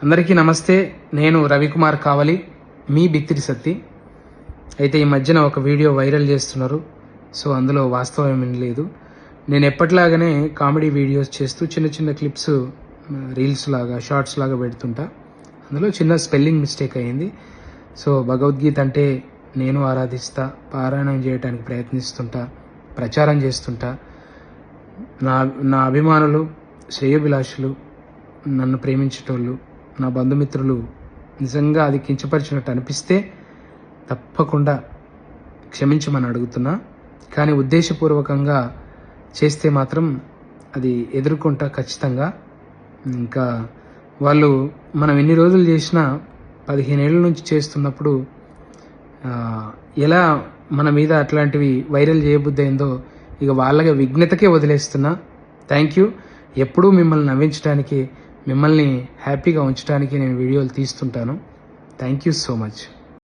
అందరికీ నమస్తే. నేను రవికుమార్ కావలి, మీ బిత్తిరి సత్తి. అయితే ఈ మధ్యన ఒక వీడియో వైరల్ చేస్తున్నారు. సో అందులో వాస్తవం ఏమీ లేదు. నేను ఎప్పటిలాగానే కామెడీ వీడియోస్ చేస్తూ చిన్న చిన్న క్లిప్స్ రీల్స్ లాగా షార్ట్స్ లాగా పెడుతుంటా. అందులో చిన్న స్పెల్లింగ్ మిస్టేక్ అయ్యింది. సో భగవద్గీత అంటే నేను ఆరాధిస్తా, పారాయణం చేయడానికి ప్రయత్నిస్తుంటా, ప్రచారం చేస్తుంటా. నా అభిమానులు, శ్రేయోభిలాషులు, నన్ను ప్రేమించేటోళ్ళు, నా బంధుమిత్రులు నిజంగా అది కించపరిచినట్టు అనిపిస్తే తప్పకుండా క్షమించమని అడుగుతున్నా. కానీ ఉద్దేశపూర్వకంగా చేస్తే మాత్రం అది ఎదుర్కొంటా ఖచ్చితంగా. ఇంకా వాళ్ళు మనం ఎన్ని రోజులు చేసినా 15 ఏళ్ళ నుంచి చేస్తున్నప్పుడు ఎలా మన మీద అట్లాంటివి వైరల్ చేయబుద్ధి అయిందో ఇక వాళ్ళకి విఘ్నతకే వదిలేస్తున్నా. Thank you. ఎప్పుడూ మిమ్మల్ని నవ్వించడానికి, మిమ్మల్ని హ్యాపీగా ఉంచడానికి నేను వీడియోలు తీస్తుంటాను. Thank you so much.